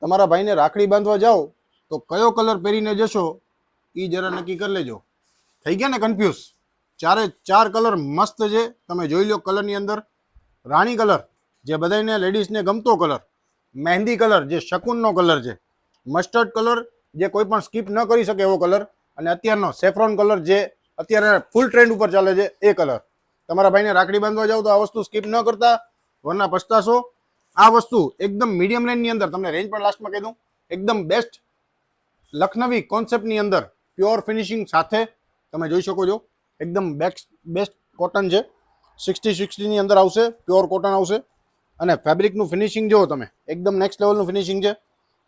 તમારા ભાઈને રાખડી બાંધવા જાઓ તો કયો કલર પહેરીને જશો એ જરા નક્કી કરી લેજો. થઈ ગયા ને કન્ફ્યુઝ? ચારે ચાર કલર મસ્ત છે. તમે જોઈ લો કલરની અંદર રાણી કલર જે બધાને લેડીઝને ગમતો કલર, મહેંદી કલર જે શકુનનો કલર છે, મસ્ટર્ડ કલર જે કોઈ પણ સ્કીપ ન કરી શકે એવો કલર, અને અત્યારનો સેફ્રોન કલર જે અત્યારે ફૂલ ટ્રેન્ડ ઉપર ચાલે છે એ કલર. તમારા ભાઈને રાખડી બાંધવા જાઓ તો આ વસ્તુ સ્કીપ ન કરતા, વરના પછતાશો. આ વસ્તુ એકદમ મીડિયમ રેન્જની અંદર, તમને રેન્જ પણ લાસ્ટમાં કહી દઉં, એકદમ બેસ્ટ લખનવી કોન્સેપ્ટની અંદર પ્યોર ફિનિશિંગ સાથે તમે જોઈ શકો છો. એકદમ બેસ્ટ કોટન છે, 60-60ની અંદર આવશે, પ્યોર કોટન આવશે. અને ફેબ્રિકનું ફિનિશિંગ જુઓ તમે, એકદમ નેક્સ્ટ લેવલનું ફિનિશિંગ છે.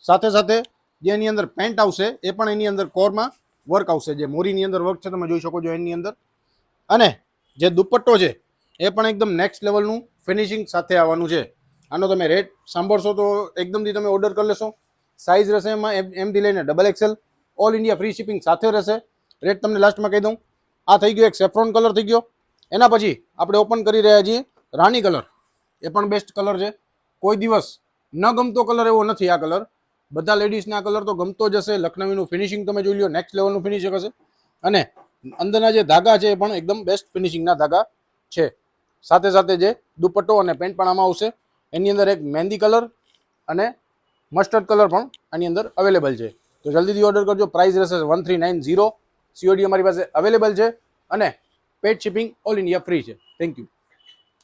સાથે સાથે જે એની અંદર પેન્ટ આવશે એ પણ એની અંદર કોરમાં વર્ક આવશે, જે મોરીની અંદર વર્ક છે તમે જોઈ શકો છો એની અંદર. અને જે દુપટ્ટો છે એ પણ એકદમ નેક્સ્ટ લેવલનું ફિનિશિંગ સાથે આવવાનું છે. આનો તમે રેટ સાંભળશો તો એકદમથી તમે ઓર્ડર કરી લેશો. સાઇઝ રહેશે એમાં એમથી લઈને XXL, all India free shipping સાથે રહેશે. રેટ તમને લાસ્ટમાં કહી દઉં. આ થઈ ગયો એક સેફ્રોન કલર થઈ ગયો. એના પછી આપણે ઓપન કરી રહ્યા છીએ રાણી કલર. એ પણ બેસ્ટ કલર છે. કોઈ દિવસ ન ગમતો કલર એવો નથી આ કલર. બધા લેડીઝને આ કલર તો ગમતો જ હશે. લખનવીનું ફિનિશિંગ તમે જોઈ લો, નેક્સ્ટ લેવલનું ફિનિશિંગ હશે. અને અંદરના જે ધાગા છે એ પણ એકદમ બેસ્ટ ફિનિશિંગના ધાગા છે. સાથે સાથે જે દુપટ્ટો અને પેન્ટ પણ આમાં આવશે. એની અંદર એક મહેંદી કલર અને મસ્ટર્ડ કલર પણ આની અંદર અવેલેબલ છે. તો જલ્દીથી ઓર્ડર કરજો. પ્રાઇસ રહેશે 1390. COD અમારી પાસે અવેલેબલ છે અને paid shipping all India free છે. Thank you.